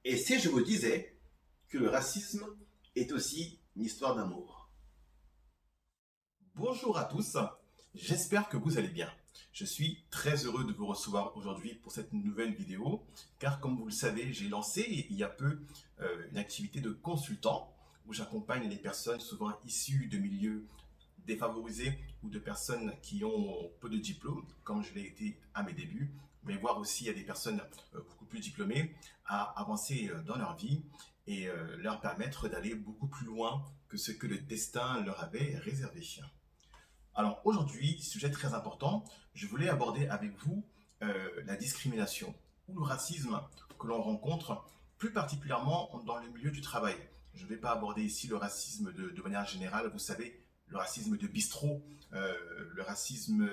Et si je vous disais que le racisme est aussi une histoire d'amour? Bonjour à tous, j'espère que vous allez bien. Je suis très heureux de vous recevoir aujourd'hui pour cette nouvelle vidéo, car comme vous le savez, j'ai lancé il y a peu une activité de consultant où j'accompagne les personnes souvent issues de milieux défavorisés ou de personnes qui ont peu de diplômes, comme je l'ai été à mes débuts, mais voir aussi à des personnes beaucoup plus diplômées à avancer dans leur vie et leur permettre d'aller beaucoup plus loin que ce que le destin leur avait réservé. Alors aujourd'hui, sujet très important, je voulais aborder avec vous la discrimination ou le racisme que l'on rencontre plus particulièrement dans le milieu du travail. Je ne vais pas aborder ici le racisme de manière générale, vous savez, le racisme de bistrot, le racisme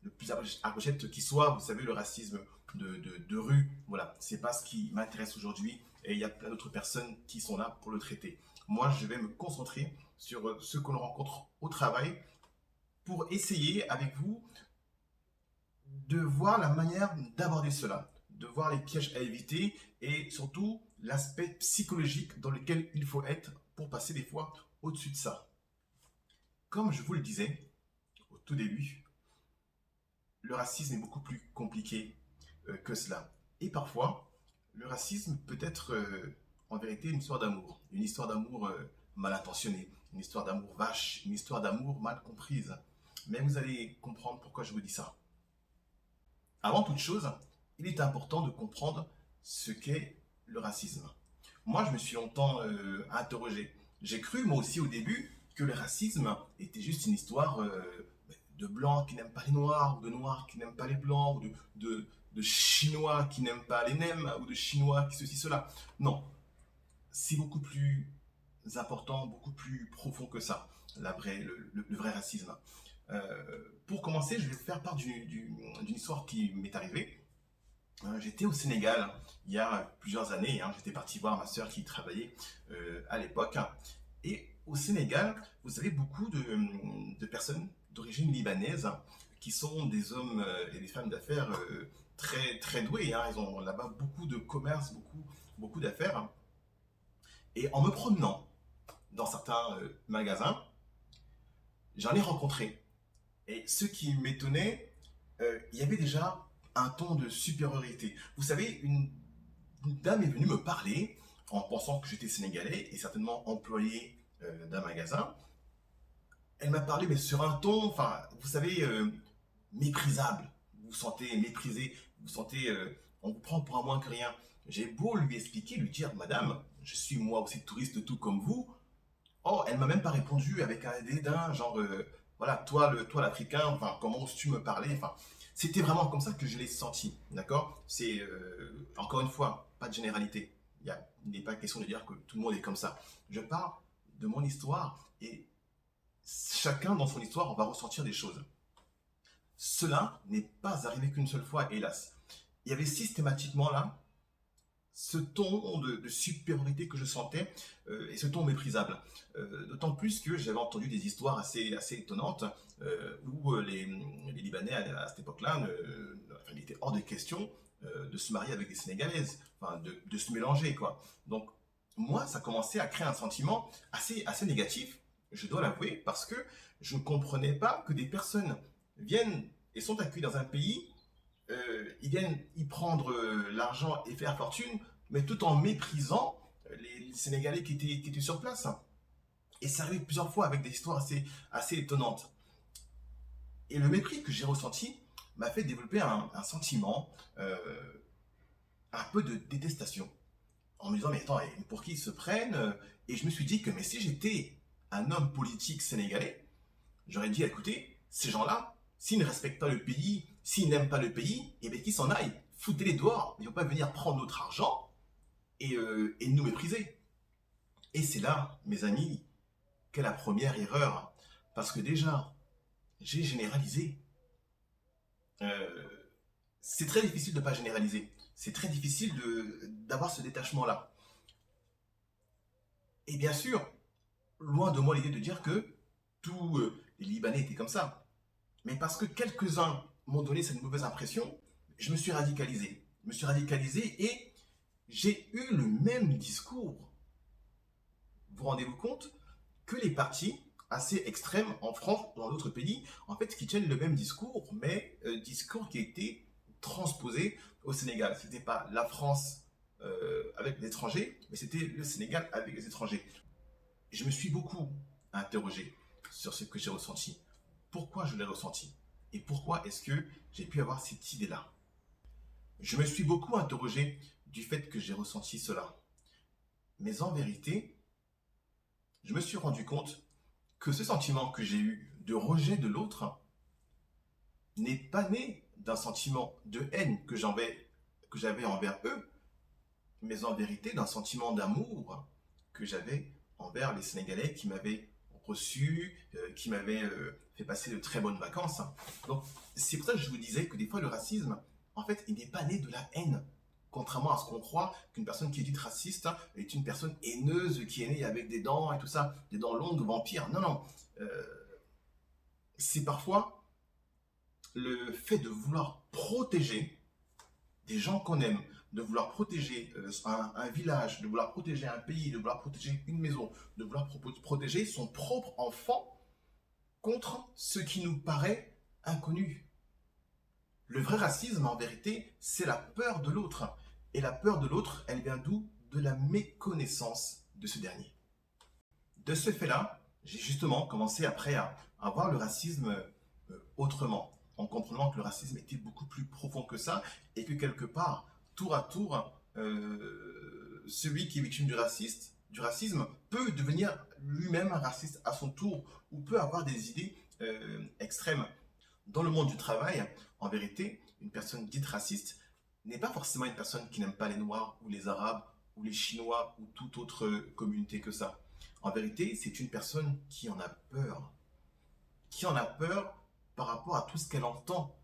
le plus abject qui soit, vous savez, le racisme de rue. Voilà, c'est pas ce qui m'intéresse aujourd'hui et il y a plein d'autres personnes qui sont là pour le traiter. Moi, je vais me concentrer sur ce que l'on rencontre au travail pour essayer avec vous de voir la manière d'aborder cela, de voir les pièges à éviter et surtout l'aspect psychologique dans lequel il faut être pour passer des fois au-dessus de ça. Comme je vous le disais au tout début, le racisme est beaucoup plus compliqué que cela. Et parfois, le racisme peut être en vérité une histoire d'amour mal intentionnée, une histoire d'amour vache, une histoire d'amour mal comprise. Mais vous allez comprendre pourquoi je vous dis ça. Avant toute chose, il est important de comprendre ce qu'est le racisme. Moi, je me suis longtemps interrogé. J'ai cru, moi aussi, au début, que le racisme était juste une histoire de blancs qui n'aiment pas les noirs, ou de noirs qui n'aiment pas les blancs, ou de chinois qui n'aiment pas les nems, ou de chinois qui ceci, cela. Non, c'est beaucoup plus important, beaucoup plus profond que ça, le vrai racisme. Pour commencer, je vais vous faire part d'une histoire qui m'est arrivée. J'étais au Sénégal il y a plusieurs années. J'étais parti voir ma sœur qui travaillait à l'époque. Et au Sénégal, vous avez beaucoup de personnes d'origine libanaise qui sont des hommes et des femmes d'affaires très, très doués. Ils ont là-bas beaucoup de commerce, beaucoup d'affaires. Et en me promenant dans certains magasins, j'en ai rencontré. Et ce qui m'étonnait, il y avait déjà un ton de supériorité. Vous savez, une dame est venue me parler en pensant que j'étais sénégalais et certainement employé d'un magasin. Elle m'a parlé, mais sur un ton, enfin, vous savez, méprisable. Vous vous sentez méprisé, vous vous sentez, on vous prend pour un moins que rien. J'ai beau lui expliquer, lui dire, madame, je suis moi aussi touriste tout comme vous. Oh, elle m'a même pas répondu avec un dédain, genre, voilà, toi l'Africain, enfin, comment oses-tu me parler? Enfin, c'était vraiment comme ça que je l'ai senti, d'accord? C'est, encore une fois, pas de généralité. Il n'est pas question de dire que tout le monde est comme ça. Je parle de mon histoire et chacun dans son histoire va ressentir des choses. Cela n'est pas arrivé qu'une seule fois, hélas. Il y avait systématiquement là ce ton de supériorité que je sentais et ce ton méprisable. D'autant plus que j'avais entendu des histoires assez étonnantes où les Libanais à cette époque-là, enfin, il était hors de question de se marier avec des Sénégalaises, enfin, de se mélanger, quoi. Donc, moi, ça commençait à créer un sentiment assez négatif, je dois l'avouer, parce que je ne comprenais pas que des personnes viennent et sont accueillies dans un pays, ils viennent y prendre l'argent et faire fortune, mais tout en méprisant les Sénégalais qui étaient sur place. Et ça arrive plusieurs fois avec des histoires assez étonnantes. Et le mépris que j'ai ressenti m'a fait développer un sentiment, un peu de détestation. En me disant, mais attends, pour qui ils se prennent? Et je me suis dit que, mais si j'étais un homme politique sénégalais, j'aurais dit, écoutez, ces gens-là, s'ils ne respectent pas le pays, s'ils n'aiment pas le pays, eh bien qu'ils s'en aillent. Foutez-les dehors. Ils ne vont pas venir prendre notre argent et nous mépriser. Et c'est là, mes amis, qu'est la première erreur. Parce que déjà, j'ai généralisé. Euh, c'est très difficile de ne pas généraliser. C'est très difficile d'avoir ce détachement-là. Et bien sûr, loin de moi l'idée de dire que tous les Libanais étaient comme ça. Mais parce que quelques-uns m'ont donné cette mauvaise impression, je me suis radicalisé. Je me suis radicalisé et j'ai eu le même discours, vous rendez-vous compte, que les partis assez extrêmes en France ou dans d'autres pays, en fait, qui tiennent le même discours, mais discours qui a été transposé au Sénégal. Ce n'était pas la France avec les étrangers, mais c'était le Sénégal avec les étrangers. Je me suis beaucoup interrogé sur ce que j'ai ressenti. Pourquoi je l'ai ressenti? Et pourquoi est-ce que j'ai pu avoir cette idée-là? Je me suis beaucoup interrogé du fait que j'ai ressenti cela. Mais en vérité, je me suis rendu compte que ce sentiment que j'ai eu de rejet de l'autre n'est pas né d'un sentiment de haine que j'avais envers eux, mais en vérité d'un sentiment d'amour que j'avais envers les Sénégalais qui m'avaient reçu, qui m'avaient fait passer de très bonnes vacances. Donc c'est pour ça que je vous disais que des fois le racisme, en fait, il n'est pas né de la haine. Contrairement à ce qu'on croit, qu'une personne qui est dite raciste est une personne haineuse qui est née avec des dents et tout ça, des dents longues, vampires. Non, non. Euh, c'est parfois le fait de vouloir protéger des gens qu'on aime, de vouloir protéger un village, de vouloir protéger un pays, de vouloir protéger une maison, de vouloir protéger son propre enfant contre ce qui nous paraît inconnu. Le vrai racisme, en vérité, c'est la peur de l'autre. Et la peur de l'autre, elle vient d'où? De la méconnaissance de ce dernier. De ce fait-là, j'ai justement commencé après à voir le racisme autrement, en comprenant que le racisme était beaucoup plus profond que ça, et que quelque part, tour à tour, celui qui est victime du racisme peut devenir lui-même un raciste à son tour, ou peut avoir des idées extrêmes. Dans le monde du travail, en vérité, une personne dite raciste n'est pas forcément une personne qui n'aime pas les Noirs ou les Arabes ou les Chinois ou toute autre communauté que ça. En vérité, c'est une personne qui en a peur. Qui en a peur par rapport à tout ce qu'elle entend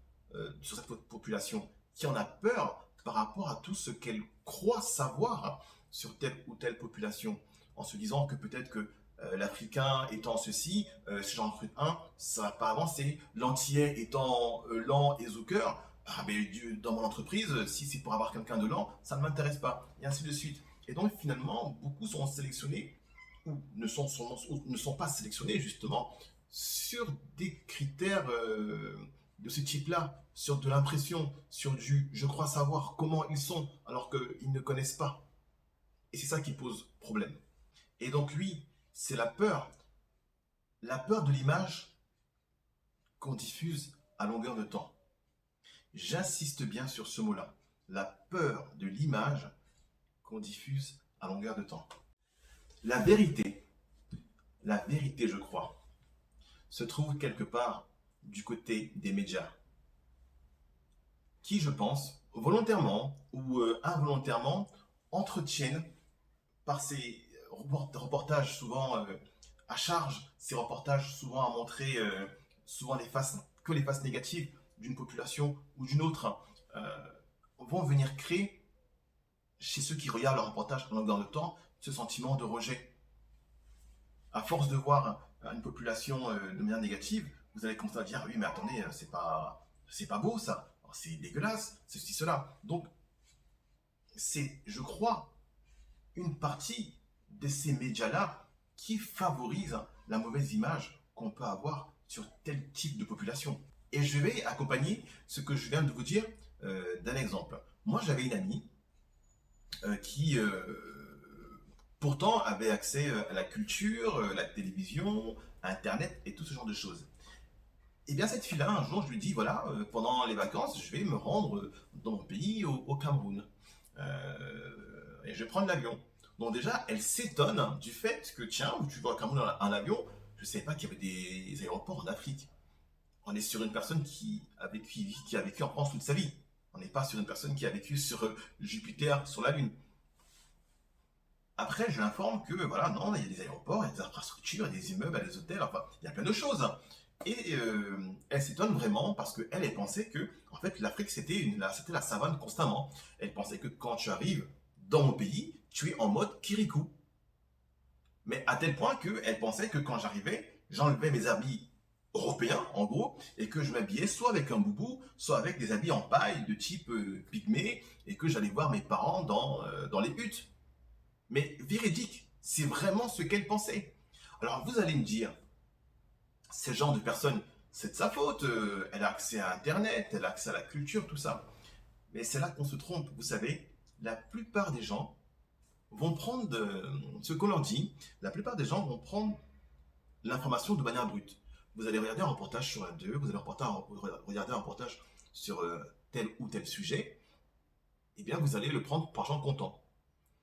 sur cette population. Qui en a peur par rapport à tout ce qu'elle croit savoir sur telle ou telle population. En se disant que peut-être que l'Africain étant ceci, si j'en recrute un, ça va pas avancer. L'Antillais étant lent et zouker, ah, mais dans mon entreprise, si c'est pour avoir quelqu'un de lent, ça ne m'intéresse pas. Et ainsi de suite. Et donc finalement, beaucoup seront sélectionnés ou ne sont pas sélectionnés justement sur des critères de ce type-là, sur de l'impression, sur du je crois savoir comment ils sont alors qu'ils ne connaissent pas. Et c'est ça qui pose problème. Et donc oui, c'est la peur de l'image qu'on diffuse à longueur de temps. J'insiste bien sur ce mot-là, la peur de l'image qu'on diffuse à longueur de temps. La vérité, je crois, se trouve quelque part du côté des médias, qui, je pense, volontairement ou involontairement, entretiennent par ces reportages souvent à charge, ces reportages souvent à montrer souvent que les faces négatives d'une population ou d'une autre, vont venir créer chez ceux qui regardent le reportage en longueur de temps ce sentiment de rejet. À force de voir une population de manière négative, vous allez commencer à dire oui mais attendez, c'est pas beau ça, c'est dégueulasse, c'est ceci, cela. Donc c'est, je crois, une partie de ces médias-là qui favorisent la mauvaise image qu'on peut avoir sur tel type de population. Et je vais accompagner ce que je viens de vous dire d'un exemple. Moi j'avais une amie qui pourtant avait accès à la culture, la télévision, Internet et tout ce genre de choses. Et bien cette fille-là, un jour, je lui dis, voilà, pendant les vacances, je vais me rendre dans mon pays, au Cameroun. Et je vais prendre l'avion. Donc déjà, elle s'étonne du fait que, tiens, tu vas au Cameroun en avion, je ne savais pas qu'il y avait des aéroports en Afrique. On est sur une personne qui a vécu en France toute sa vie. On n'est pas sur une personne qui a vécu sur Jupiter, sur la Lune. Après, je l'informe que, voilà, non, il y a des aéroports, il y a des infrastructures, il y a des immeubles, il y a des hôtels, enfin, il y a plein de choses. Et elle s'étonne vraiment parce qu'elle, elle pensait que, en fait, l'Afrique, c'était la savane constamment. Elle pensait que quand tu arrives dans mon pays, tu es en mode Kirikou. Mais à tel point qu'elle pensait que quand j'arrivais, j'enlevais mes habits européen, en gros, et que je m'habillais soit avec un boubou, soit avec des habits en paille de type pygmée, et que j'allais voir mes parents dans les huttes. Mais véridique, c'est vraiment ce qu'elle pensait. Alors vous allez me dire, ce genre de personne, c'est de sa faute, elle a accès à Internet, elle a accès à la culture, tout ça. Mais c'est là qu'on se trompe, vous savez, la plupart des gens vont prendre ce qu'on leur dit, la plupart des gens vont prendre l'information de manière brute. Vous allez regarder un reportage sur un 2, vous allez regarder un reportage sur tel ou tel sujet, et bien vous allez le prendre par gens comptant.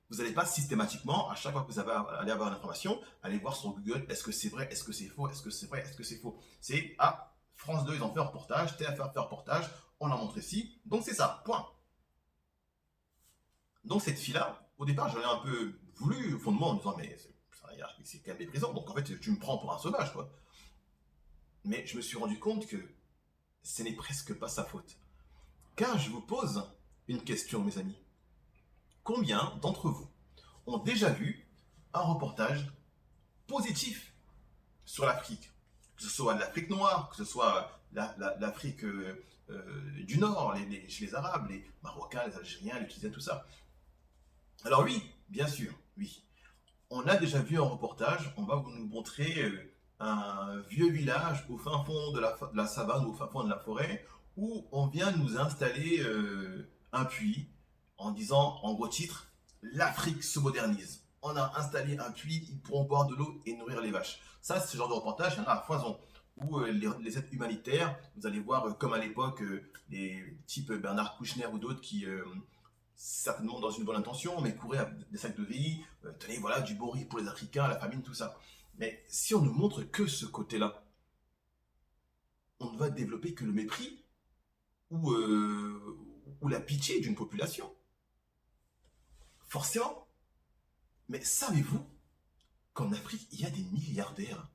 Vous n'allez pas systématiquement, à chaque fois que vous allez avoir l'information, aller voir sur Google, est-ce que c'est vrai, est-ce que c'est faux, est-ce que c'est vrai, est-ce que c'est faux. C'est, ah, France 2, ils ont fait un reportage, TF1 fait un reportage, on l'a montré ici, donc c'est ça, point. Donc cette fille-là, au départ, j'en ai un peu voulu au fond de moi en me disant, mais c'est quand même méprisant, donc en fait, tu me prends pour un sauvage, quoi. Mais je me suis rendu compte que ce n'est presque pas sa faute. Car je vous pose une question, mes amis. Combien d'entre vous ont déjà vu un reportage positif sur l'Afrique? Que ce soit l'Afrique noire, que ce soit l'Afrique du Nord, chez les Arabes, les Marocains, les Algériens, les Tunisiens, tout ça. Alors oui, bien sûr, oui. On a déjà vu un reportage, on va vous nous montrer un vieux village au fin fond de la savane, au fin fond de la forêt, où on vient nous installer un puits en disant, en gros titre, l'Afrique se modernise. On a installé un puits, ils pourront boire de l'eau et nourrir les vaches. Ça, c'est ce genre de reportage, il y en a à foison. Ou les aides humanitaires, vous allez voir, comme à l'époque, les types Bernard Kouchner ou d'autres qui, certainement dans une bonne intention, mais couraient des sacs de riz, tenez, voilà, du bon riz pour les Africains, la famine, tout ça. Mais si on ne montre que ce côté-là, on ne va développer que le mépris ou la pitié d'une population. Forcément. Mais savez-vous qu'en Afrique, il y a des milliardaires?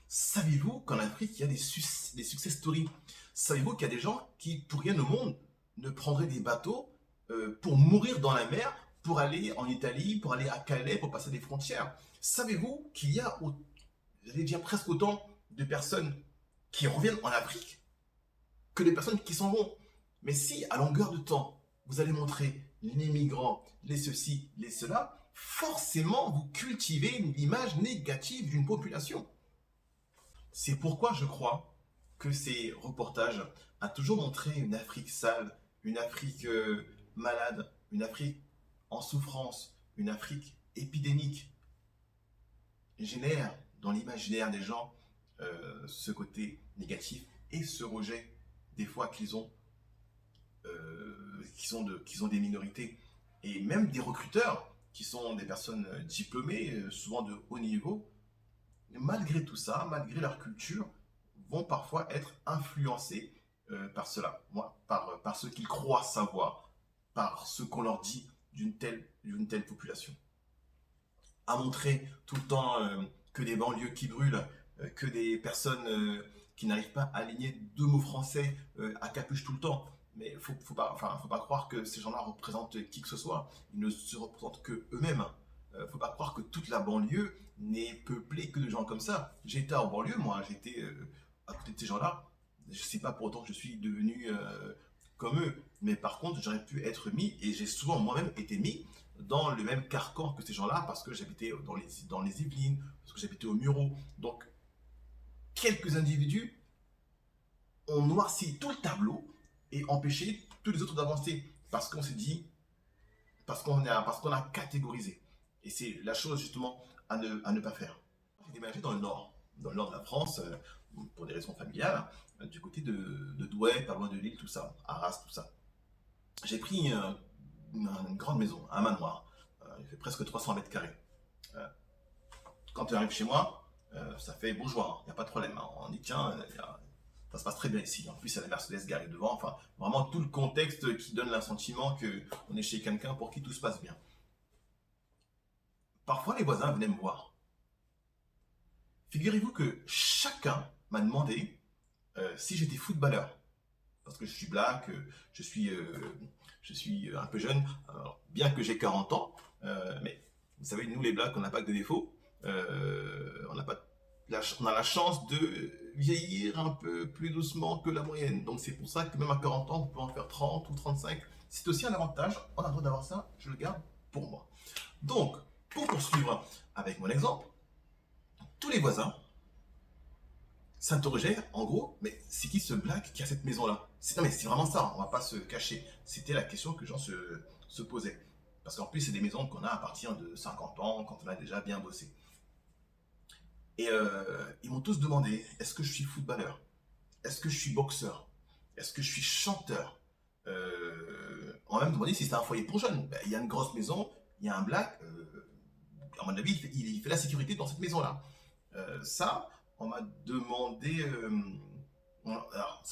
Savez-vous qu'en Afrique, il y a des success stories? Savez-vous qu'il y a des gens qui, pour rien au monde, ne prendraient des bateaux pour mourir dans la mer, pour aller en Italie, pour aller à Calais, pour passer des frontières? Savez-vous qu'il y a, j'allais dire presque autant de personnes qui reviennent en Afrique que des personnes qui s'en vont? Mais si, à longueur de temps, vous allez montrer les migrants, les ceci, les cela, forcément, vous cultivez une image négative d'une population. C'est pourquoi je crois que ces reportages ont toujours montré une Afrique sale, une Afrique malade, une Afrique en souffrance, une Afrique épidémique, génère dans l'imaginaire des gens ce côté négatif et ce rejet des fois qu'ils ont des minorités et même des recruteurs qui sont des personnes diplômées, souvent de haut niveau, malgré tout ça, malgré leur culture, vont parfois être influencés par cela, par ce qu'ils croient savoir, par ce qu'on leur dit d'une telle population. À montrer tout le temps que des banlieues qui brûlent, que des personnes qui n'arrivent pas à aligner deux mots français à capuche tout le temps. Mais il faut pas croire que ces gens-là représentent qui que ce soit. Ils ne se représentent que eux-mêmes. Faut pas croire que toute la banlieue n'est peuplée que de gens comme ça. J'étais en banlieue, moi, j'étais à côté de ces gens-là. Je sais pas pour autant que je suis devenu comme eux. Mais par contre, j'aurais pu être mis, et j'ai souvent moi-même été mis, dans le même carcan que ces gens-là, parce que j'habitais dans les Yvelines, parce que j'habitais au Mureau. Donc, quelques individus ont noirci tout le tableau et empêché tous les autres d'avancer. Parce qu'on s'est dit, parce qu'on a catégorisé. Et c'est la chose justement à ne pas faire. J'ai déménagé dans le nord de la France, pour des raisons familiales, du côté de Douai, pas loin de Lille, tout ça, Arras, tout ça. J'ai pris une grande maison, un manoir. Il fait presque 300 mètres carrés. Euh, Quand tu arrives chez moi, ça fait bourgeois, il n'y a pas de problème. Hein. On dit, tiens, ça se passe très bien ici. En plus, il y a la Mercedes garée devant. Enfin, vraiment tout le contexte qui donne l'assentiment qu'on est chez quelqu'un pour qui tout se passe bien. Parfois, les voisins venaient me voir. Figurez-vous que chacun m'a demandé si j'étais footballeur. Parce que je suis black, je suis un peu jeune, alors, bien que j'ai 40 ans, mais vous savez, nous les blacks, on n'a pas que de défauts, on n'a pas on a la chance de vieillir un peu plus doucement que la moyenne. Donc c'est pour ça que même à 40 ans, on peut en faire 30 ou 35. C'est aussi un avantage. On a le droit d'avoir ça. Je le garde pour moi. Donc, pour poursuivre avec mon exemple, tous les voisins s'interrogeaient en gros, mais c'est qui ce black qui a cette maison-là? Non mais c'est vraiment ça, on va pas se cacher. C'était la question que les gens se posaient. Parce qu'en plus, c'est des maisons qu'on a à partir de 50 ans, quand on a déjà bien bossé. Et ils m'ont tous demandé, est-ce que je suis footballeur? Est-ce que je suis boxeur? Est-ce que je suis chanteur? On m'a même demandé si c'était un foyer pour jeunes. Ben, il y a une grosse maison, il y a un black, à mon avis, il fait la sécurité dans cette maison-là. Ça, on m'a demandé, alors,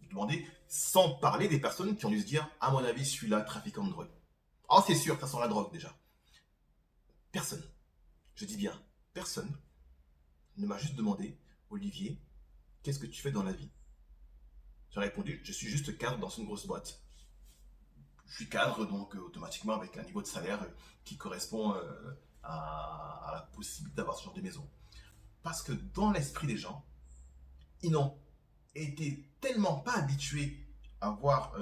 demandé, sans parler des personnes qui ont dû se dire, à mon avis, celui-là, trafiquant de drogue. Oh, c'est sûr, ça sent la drogue déjà. Personne, je dis bien, personne ne m'a juste demandé, Olivier, qu'est-ce que tu fais dans la vie? J'ai répondu, je suis juste cadre dans une grosse boîte. Je suis cadre, donc automatiquement avec un niveau de salaire qui correspond à la possibilité d'avoir ce genre de maison. Parce que dans l'esprit des gens, ils n'ont été tellement pas habitués à voir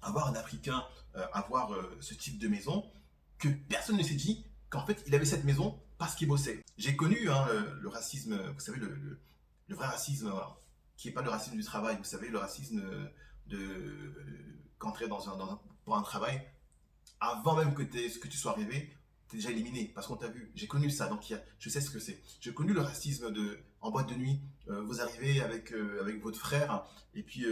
un Africain avoir ce type de maison que personne ne s'est dit qu'en fait il avait cette maison parce qu'il bossait. J'ai connu hein, le racisme, vous savez, le vrai racisme, voilà, qui n'est pas le racisme du travail, vous savez, le racisme de qu'entrer pour un travail, avant même que tu sois arrivé, tu es déjà éliminé parce qu'on t'a vu. J'ai connu ça, donc je sais ce que c'est. J'ai connu le racisme en boîte de nuit. Vous arrivez avec votre frère et puis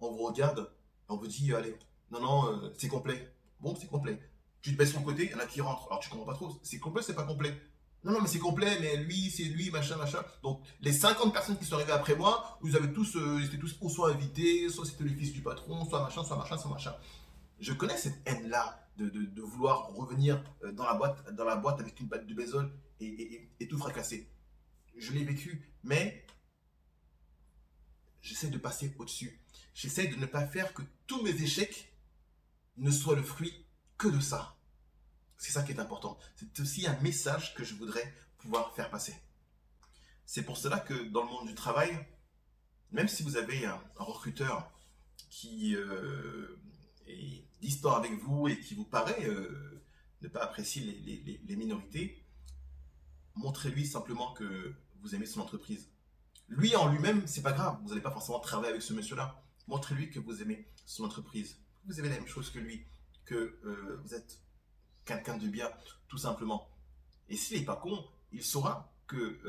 on vous regarde, on vous dit allez, non, non, c'est complet. Bon, c'est complet. Tu te baisses son côté, il y en a qui rentrent. Alors tu comprends pas trop, c'est complet, c'est pas complet. Non, non, mais c'est complet, mais lui, c'est lui, machin, machin. Donc, les 50 personnes qui sont arrivées après moi, vous avez tous, ils étaient tous ou soit invités, soit c'était le fils du patron, soit machin, soit machin, soit machin. Je connais cette haine-là de vouloir revenir dans la boîte avec une batte de baseball et tout fracasser. Je l'ai vécu, mais j'essaie de passer au-dessus. J'essaie de ne pas faire que tous mes échecs ne soient le fruit que de ça. C'est ça qui est important. C'est aussi un message que je voudrais pouvoir faire passer. C'est pour cela que dans le monde du travail, même si vous avez un recruteur qui est distant avec vous et qui vous paraît ne pas apprécier les minorités, montrez-lui simplement que vous aimez son entreprise. Lui en lui-même, c'est pas grave, vous n'allez pas forcément travailler avec ce monsieur-là. Montrez-lui que vous aimez son entreprise, que vous aimez la même chose que lui, que vous êtes quelqu'un de bien, tout simplement. Et s'il n'est pas con, il saura que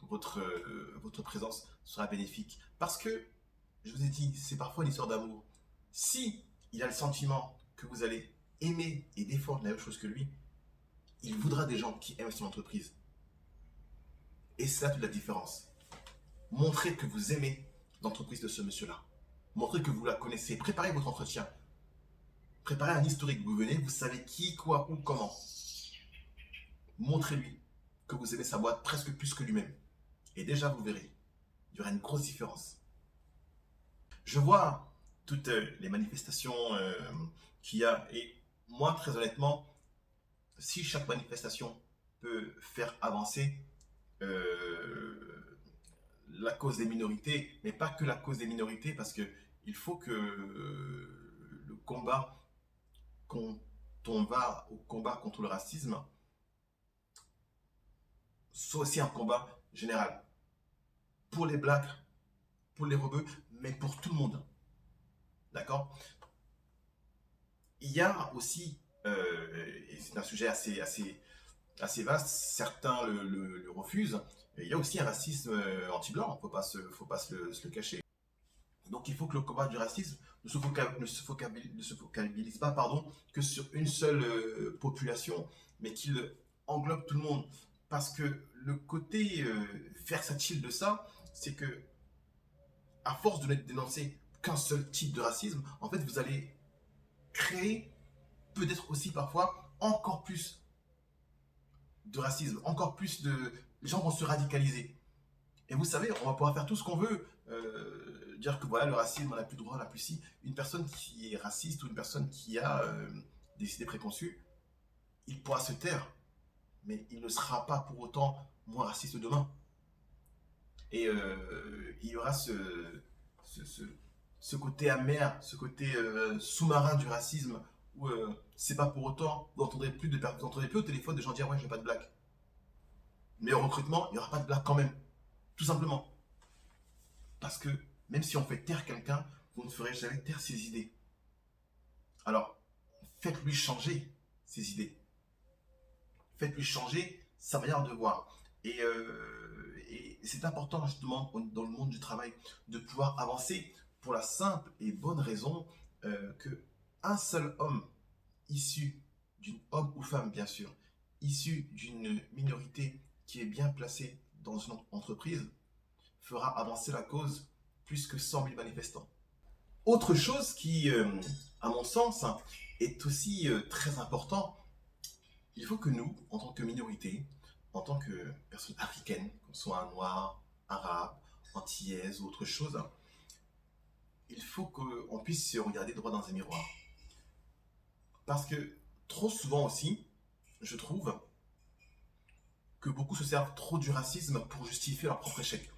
votre présence sera bénéfique. Parce que, je vous ai dit, c'est parfois une histoire d'amour. Si il a le sentiment que vous allez aimer et défendre la même chose que lui, il voudra des gens qui aiment son entreprise. Et c'est là toute la différence. Montrez que vous aimez l'entreprise de ce monsieur-là. Montrez que vous la connaissez. Préparez votre entretien. Préparez un historique. Vous venez, vous savez qui, quoi, où, comment. Montrez-lui que vous aimez sa boîte presque plus que lui-même. Et déjà, vous verrez, il y aura une grosse différence. Je vois toutes les manifestations qu'il y a. Et moi, très honnêtement, si chaque manifestation peut faire avancer la cause des minorités, mais pas que la cause des minorités, parce que il faut que le combat, quand on va au combat contre le racisme, soit aussi un combat général. Pour les blacks, pour les rebeux, mais pour tout le monde. D'accord? Il y a aussi, et c'est un sujet assez vaste, certains le refusent, il y a aussi un racisme anti-blanc, il ne faut pas se le cacher. Donc il faut que le combat du racisme ne se focalise pas que sur une seule population, mais qu'il englobe tout le monde. Parce que le côté versatile de ça, c'est que à force de ne dénoncer qu'un seul type de racisme, en fait vous allez créer peut-être aussi parfois encore plus de racisme, encore plus de... Les gens vont se radicaliser. Et vous savez, on va pouvoir faire tout ce qu'on veut, dire que voilà, le racisme, on n'a plus de droit, on n'a plus si. Une personne qui est raciste ou une personne qui a des idées préconçues, il pourra se taire. mais il ne sera pas pour autant moins raciste demain. Et il y aura ce, ce- ce côté amer, ce côté sous-marin du racisme, où c'est pas pour autant, vous n'entendrez plus au téléphone des gens dire ouais, j'ai pas de blague. Mais au recrutement, il n'y aura pas de blague quand même. Tout simplement. Parce que même si on fait taire quelqu'un, vous ne ferez jamais taire ses idées. Alors, faites-lui changer ses idées. Faites-lui changer sa manière de voir. Et c'est important justement dans le monde du travail de pouvoir avancer pour la simple et bonne raison que un seul homme issu d'une homme ou femme bien sûr, issu d'une minorité qui est bien placée dans une entreprise fera avancer la cause plus que 100 000 manifestants. Autre chose qui, à mon sens, est aussi très important, il faut que nous, en tant que minorité, en tant que personne africaine, qu'on soit un noir, arabe, antillaise ou autre chose, il faut qu'on puisse se regarder droit dans un miroir. Parce que trop souvent aussi, je trouve que beaucoup se servent trop du racisme pour justifier leur propre échec.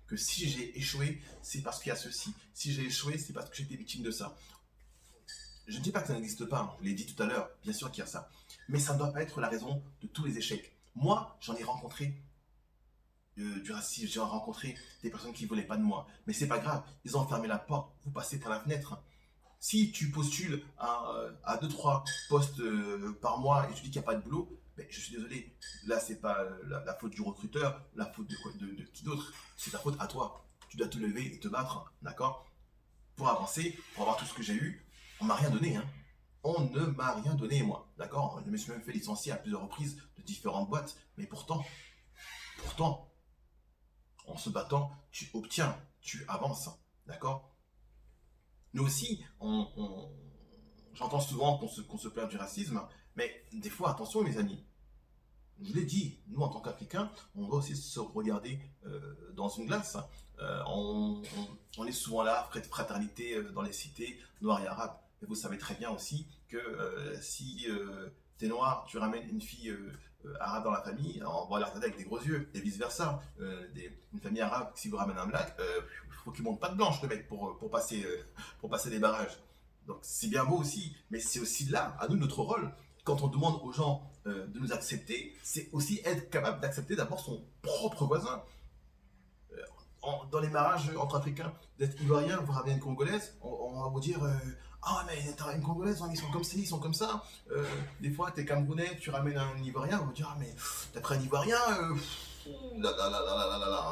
Que si j'ai échoué, c'est parce qu'il y a ceci. Si j'ai échoué, c'est parce que j'étais victime de ça. Je ne dis pas que ça n'existe pas, hein. Je l'ai dit tout à l'heure, bien sûr qu'il y a ça. Mais ça ne doit pas être la raison de tous les échecs. Moi, j'en ai rencontré du racisme, j'ai rencontré des personnes qui ne voulaient pas de moi. Mais c'est pas grave, ils ont fermé la porte, vous passez par la fenêtre. Si tu postules à 2-3 postes par mois et tu dis qu'il n'y a pas de boulot, ben, je suis désolé, là c'est pas la faute du recruteur, la faute de qui d'autre, c'est ta faute à toi. Tu dois te lever et te battre, d'accord? Pour avancer, pour avoir tout ce que j'ai eu, on m'a rien donné, hein. On ne m'a rien donné, moi, d'accord? Je me suis même fait licencier à plusieurs reprises de différentes boîtes, mais pourtant, en se battant, tu obtiens, tu avances, d'accord? Nous aussi, j'entends souvent qu'on se plaint du racisme, mais des fois, attention mes amis, je l'ai dit, nous en tant qu'Africains, on doit aussi se regarder dans une glace. On est souvent là, fraternité dans les cités noires et arabes. Et vous savez très bien aussi que si tu es noir, tu ramènes une fille arabe dans la famille, on va la regarder avec des gros yeux, et vice-versa. Une famille arabe, si vous ramènez un black, il faut qu'il monte pas de blanche, le mec, pour passer des barrages. Donc c'est bien beau aussi, mais c'est aussi là, à nous, notre rôle, quand on demande aux gens de nous accepter, c'est aussi être capable d'accepter d'abord son propre voisin. Dans les mariages entre Africains, d'être Ivoirien, vous ramenez une Congolaise, on va vous dire ah, mais t'as une Congolaise, ils sont comme ci, ils sont comme ça. Des fois, t'es Camerounais, tu ramènes un Ivoirien, on va vous dire ah, mais t'as pris un Ivoirien,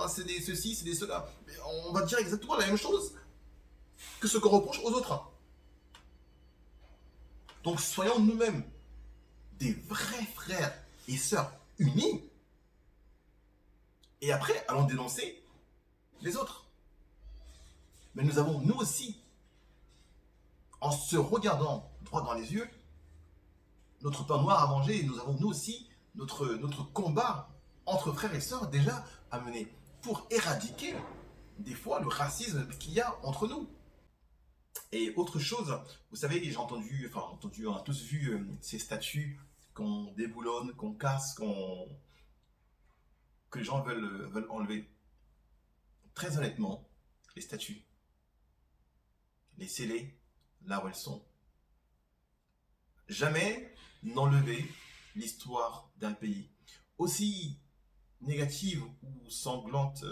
c'est des ceci, c'est des cela. Mais on va dire exactement la même chose que ce qu'on reproche aux autres. Donc soyons nous-mêmes des vrais frères et sœurs unis, et après, allons dénoncer les autres. Mais nous avons, nous aussi, en se regardant droit dans les yeux, notre pain noir à manger, et nous avons, nous aussi, notre combat entre frères et sœurs déjà à mener pour éradiquer, des fois, le racisme qu'il y a entre nous. Et autre chose, vous savez, j'ai entendu, on a tous vu ces statues qu'on déboulonne, qu'on casse, que les gens veulent enlever. Très honnêtement, les statues, laissez-les là où elles sont. Jamais n'enlever l'histoire d'un pays. Aussi négative ou sanglante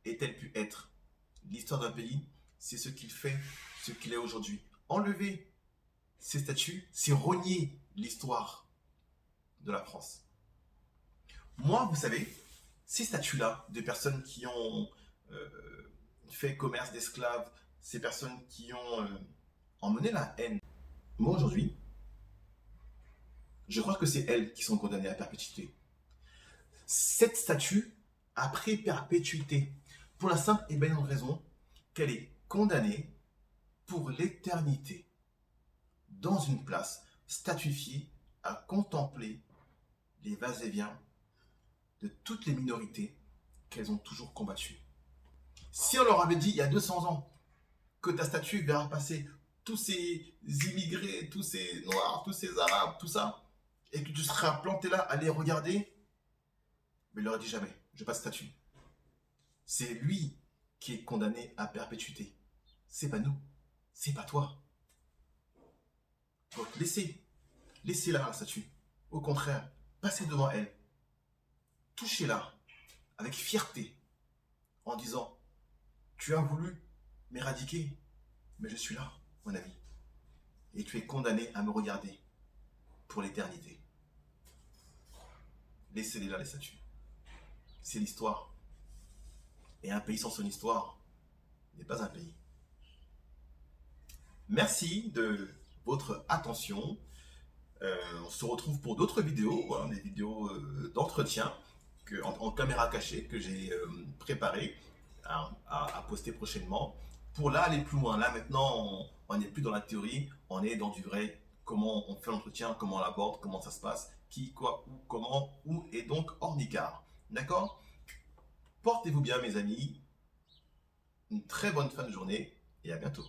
ait-elle pu être, l'histoire d'un pays, c'est ce qu'il fait, ce qu'il est aujourd'hui. Enlever ces statues, c'est renier l'histoire de la France. Moi, vous savez, ces statues-là, de personnes qui ont fait commerce d'esclaves, ces personnes qui ont emmené la haine, moi aujourd'hui, je crois que c'est elles qui sont condamnées à perpétuité. Cette statue a pris perpétuité pour la simple et bonne raison qu'elle est condamnée pour l'éternité dans une place statuifiée à contempler les va-et-vient de toutes les minorités qu'elles ont toujours combattues. Si on leur avait dit il y a 200 ans que ta statue verra passer tous ces immigrés, tous ces noirs, tous ces arabes, tout ça, et que tu seras planté là à les regarder, mais il leur a dit jamais, je passe statut. C'est lui qui est condamné à perpétuité. C'est pas nous, c'est pas toi. Donc laissez-la la statue. Au contraire, passez devant elle, touchez-la avec fierté en disant, tu as voulu m'éradiquer, mais je suis là, mon ami. Et tu es condamné à me regarder pour l'éternité. Laissez-les là, les statues. C'est l'histoire. Et un pays sans son histoire n'est pas un pays. Merci de votre attention. On se retrouve pour d'autres vidéos, voilà, des vidéos d'entretien en caméra cachée que j'ai préparées à poster prochainement. Pour là aller plus loin, là maintenant on n'est plus dans la théorie, on est dans du vrai, comment on fait l'entretien, comment on l'aborde, comment ça se passe, qui, quoi, où, comment, où et donc hors Nicard. D'accord? Portez-vous bien mes amis, une très bonne fin de journée et à bientôt.